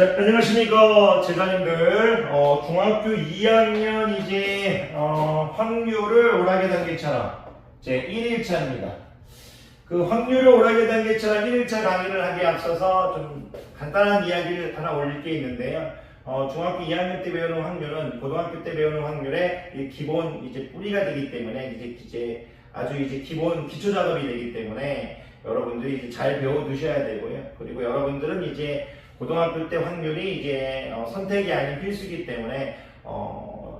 자, 안녕하십니까, 제자님들. 중학교 2학년 이제, 확률을 오락의 단계처럼, 제 1일차입니다. 그 확률을 오락의 단계처럼 1일차 강의를 하기에 앞서서 좀 간단한 이야기를 하나 올릴 게 있는데요. 중학교 2학년 때 배우는 확률은 고등학교 때 배우는 확률의 기본 이제 뿌리가 되기 때문에 이제 아주 이제 기본 기초 작업이 되기 때문에 여러분들이 이제 잘 배워 두셔야 되고요. 그리고 여러분들은 이제 고등학교 때 확률이 이제 선택이 아닌 필수이기 때문에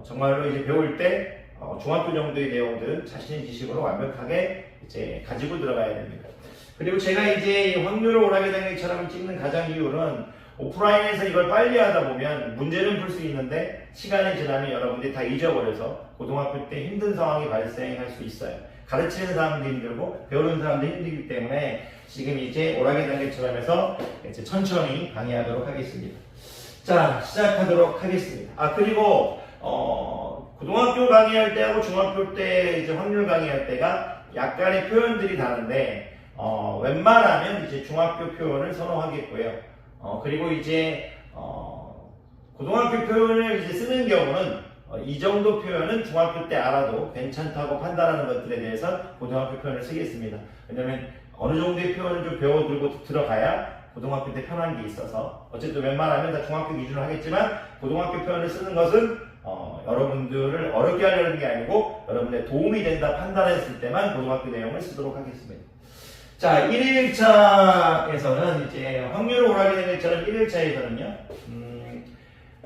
정말로 이제 배울 때 중학교 정도의 내용들은 자신의 지식으로 완벽하게 이제 가지고 들어가야 됩니다. 그리고 제가 이제 이 확률을 오락의 단계처럼 찍는 가장 이유는 오프라인에서 이걸 빨리 하다 보면 문제는 풀 수 있는데 시간이 지나면 여러분들이 다 잊어버려서 고등학교 때 힘든 상황이 발생할 수 있어요. 가르치는 사람도 힘들고 배우는 사람도 힘들기 때문에 지금 이제 오락의 단계처럼 해서 이제 천천히 강의하도록 하겠습니다. 자, 시작하도록 하겠습니다. 그리고 고등학교 강의할 때하고 중학교 때 이제 확률 강의할 때가 약간의 표현들이 다른데 웬만하면 이제 중학교 표현을 선호하겠고요. 그리고 이제 고등학교 표현을 이제 쓰는 경우는 이 정도 표현은 중학교 때 알아도 괜찮다고 판단하는 것들에 대해서 고등학교 표현을 쓰겠습니다. 왜냐면 어느 정도의 표현을 좀 배워들고 들어가야 고등학교 때 편한 게 있어서 어쨌든 웬만하면 다 중학교 기준으로 하겠지만 고등학교 표현을 쓰는 것은 여러분들을 어렵게 하려는 게 아니고 여러분의 도움이 된다 판단했을 때만 고등학교 내용을 쓰도록 하겠습니다. 자, 1일차에서는 이제 확률을 오락이 되는 것처럼 1일차에서는요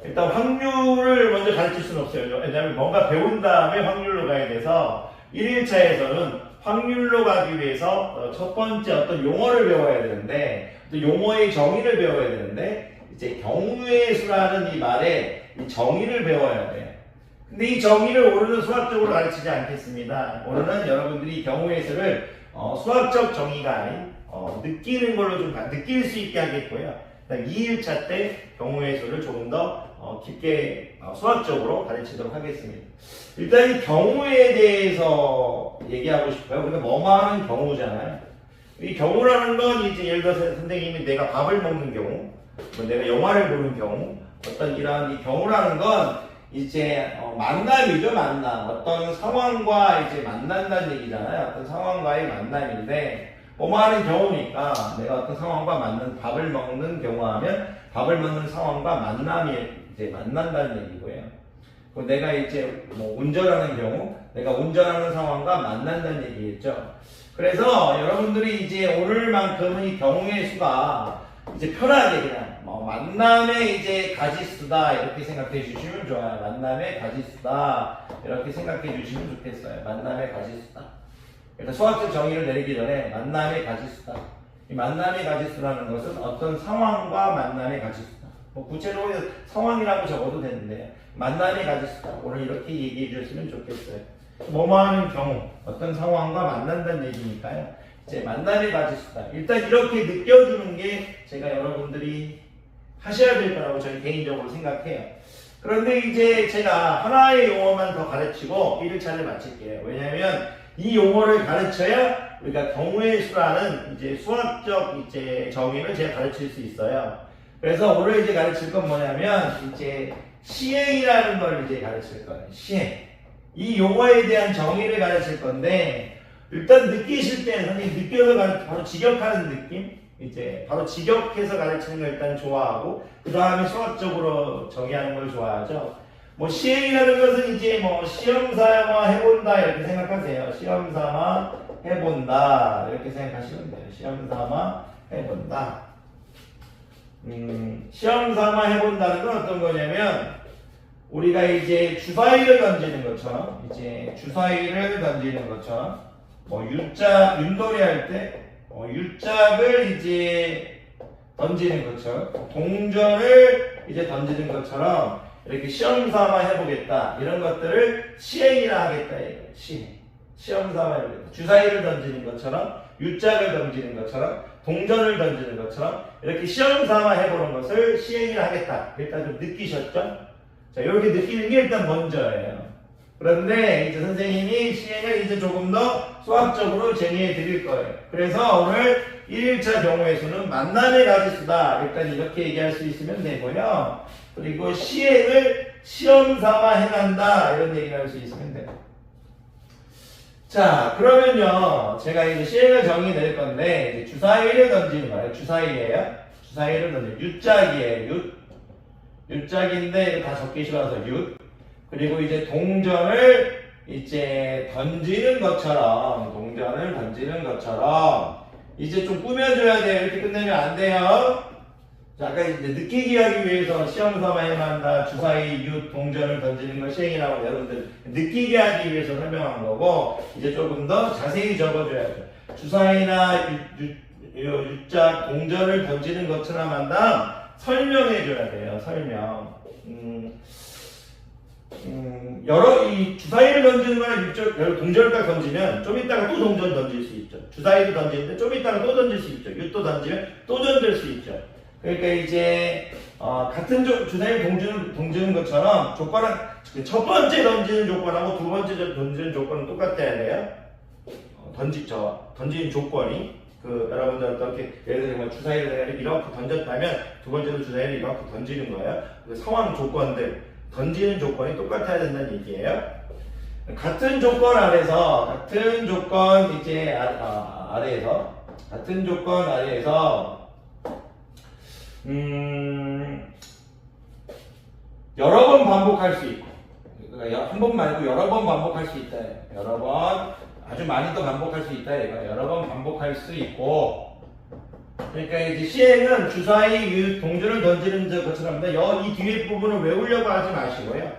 일단 확률을 먼저 가르칠 수는 없어요. 왜냐하면 뭔가 배운 다음에 확률로 가야 돼서 1일차에서는 확률로 가기 위해서 첫 번째 어떤 용어를 배워야 되는데 또 용어의 정의를 배워야 되는데 이제 경우의 수라는 이 말에 이 정의를 배워야 돼요. 근데 이 정의를 오늘은 수학적으로 가르치지 않겠습니다. 오늘은 여러분들이 경우의 수를 수학적 정의가 아닌 느끼는 걸로 좀 느낄 수 있게 하겠고요. 2일차 때 경우의 수를 조금 더 깊게 수학적으로 가르치도록 하겠습니다. 일단 이 경우에 대해서 얘기하고 싶어요. 근데 뭐만 경우잖아요. 이 경우라는 건 이제 예를 들어서 선생님이 내가 밥을 먹는 경우, 뭐 내가 영화를 보는 경우, 어떤 이런 이 경우라는 건 이제 만남이죠, 만남. 어떤 상황과 이제 만난다는 얘기잖아요. 어떤 상황과의 만남인데 뭐하는 경우니까 내가 어떤 상황과 밥을 먹는 경우 하면 밥을 먹는 상황과 만남이 이제 만난다는 얘기고요. 내가 이제 뭐 운전하는 경우 내가 운전하는 상황과 만난다는 얘기겠죠. 그래서 여러분들이 이제 오늘만큼은 이 경우의 수가 이제 편하게 그냥 만남의 이제 가지수다 이렇게 생각해 주시면 좋아요. 만남의 가지수다 이렇게 생각해 주시면 좋겠어요. 만남의 가지수다. 일단 수학적 정의를 내리기 전에 만남의 가지수다. 이 만남의 가지수라는 것은 어떤 상황과 만남의 가지수다. 뭐 구체적으로 상황이라고 적어도 되는데요. 만남의 가지수다. 오늘 이렇게 얘기해 주셨으면 좋겠어요. 뭐뭐하는 경우, 어떤 상황과 만난다는 얘기니까요. 이제 만남의 가지수다. 일단 이렇게 느껴주는 게 제가 여러분들이 하셔야 될 거라고 저는 개인적으로 생각해요. 그런데 이제 제가 하나의 용어만 더 가르치고 1일차를 마칠게요. 왜냐하면 이 용어를 가르쳐야 우리가 경우의 수라는 이제 수학적 이제 정의를 제가 가르칠 수 있어요. 그래서 오늘 이제 가르칠 건 뭐냐면 이제 시행이라는 걸 이제 가르칠 거예요. 시행. 이 용어에 대한 정의를 가르칠 건데 일단 느끼실 때 선생님 느껴서 바로 직역하는 느낌? 이제 바로 직역해서 가르치는 걸 일단 좋아하고 그 다음에 수학적으로 정의하는 걸 좋아하죠. 뭐 시행이라는 것은 이제 뭐 시험 삼아 해본다 이렇게 생각하세요. 시험 삼아 해본다 이렇게 생각하시면 돼요. 시험 삼아 해본다. 시험 삼아 해본다는 건 어떤 거냐면 우리가 이제 주사위를 던지는 것처럼 뭐 윷놀이 할 때 윷짝을 이제 던지는 것처럼 동전을 이제 던지는 것처럼 이렇게 시험 삼아 해보겠다 이런 것들을 시행이라 하겠다 이거예요. 시험 삼아 해보겠다. 주사위를 던지는 것처럼 윷짝을 던지는 것처럼 동전을 던지는 것처럼 이렇게 시험 삼아 해보는 것을 시행이라 하겠다. 일단 좀 느끼셨죠? 자, 이렇게 느끼는 게 일단 먼저예요. 그런데 이제 선생님이 시행을 이제 조금 더 수학적으로 정의해 드릴 거예요. 그래서 오늘 1일차 경우의 수는 만남의 가지수다. 일단 이렇게 얘기할 수 있으면 되고요. 그리고 시행을 시험 삼아 행한다. 이런 얘기를 할 수 있으면 돼요. 자, 그러면요. 제가 이제 시행을 정의 낼 건데, 이제 주사위를 던지는 거예요. 주사위예요. 주사위를 던지는 U짝이에요. U짝인데, 이거 다 적기 싫어서 U. 그리고 이제 동전을 이제 던지는 것처럼, 이제 좀 꾸며줘야 돼요. 이렇게 끝내면 안 돼요. 자, 아까 이제 느끼게 하기 위해서 시험 삼아야만 한다. 주사위 U 동전을 던지는 걸 시행이라고 여러분들 느끼게 하기 위해서 설명한 거고, 이제 조금 더 자세히 적어줘야죠. 주사위나 U자 동전을 던지는 것처럼 한다. 설명해줘야 돼요. 설명. 이 주사위를 던지는 거나 동전을 딱 던지면 좀 이따가 또 동전 던질 수 있죠. 주사위도 던지는데 좀 이따가 또 던질 수 있죠. 유또 던지면 또 던질 수 있죠. 그러니까 이제 같은 주사위를 던지는 것처럼 조건은 첫 번째 던지는 조건하고 두 번째 던지는 조건은 똑같아야 돼요. 던지는 조건이 여러분들 어떻게 예를 들면 주사위를 이렇게 던졌다면 두 번째도 주사위를 이렇게 던지는 거예요. 상황 조건들 던지는 조건이 똑같아야 된다는 얘기예요. 같은 조건 아래에서 여러 번 반복할 수 있고, 그러니까 한 번 말고 여러 번 반복할 수 있다. 여러 번 아주 많이 더 반복할 수 있다. 여러 번 반복할 수 있고. 그러니까 이제 시행은 주사위 동전을 던지는 것처럼 이 뒤에 부분을 외우려고 하지 마시고요.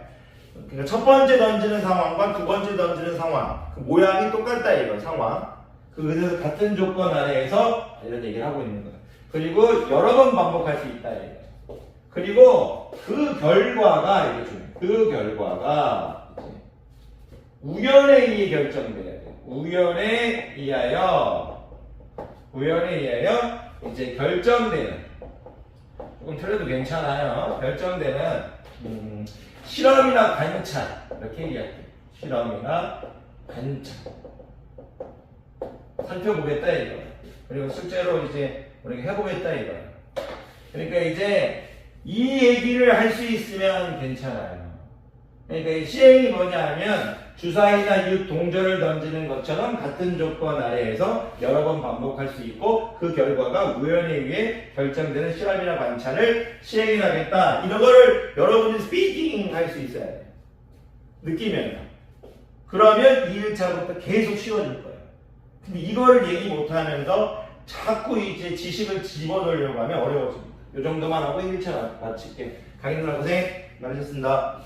그러니까 첫 번째 던지는 상황과 두 번째 던지는 상황, 그 모양이 똑같다 이거 상황. 그래서 같은 조건 아래에서 이런 얘기를 하고 있는 거예요. 그리고 여러 번 반복할 수 있다 이거. 그리고 그 결과가 이게 중요해요. 그 결과가 이제 우연에 의해 결정돼야 돼요. 우연에 의하여 이제 결정되는, 조금 틀려도 괜찮아요. 결정되는 실험이나 관찰 이렇게 얘기할게요. 실험이나 관찰 살펴보겠다 이거. 그리고 실제로 이제 우리가 해보겠다 이거. 그러니까 이제 이 얘기를 할 수 있으면 괜찮아요. 그러니까 이 시행이 뭐냐 하면 주사위나 동전을 던지는 것처럼 같은 조건 아래에서 여러 번 반복할 수 있고, 그 결과가 우연에 의해 결정되는 실험이나 관찰을 시행하겠다. 이런 거를 여러분이 스피킹 할 수 있어야 돼요. 느끼면. 그러면 2일차부터 계속 쉬워질 거예요. 근데 이거를 얘기 못하면서 자꾸 이제 지식을 집어넣으려고 하면 어려워집니다. 이 정도만 하고 1일차 마칠게요. 강의들 고생 많으셨습니다.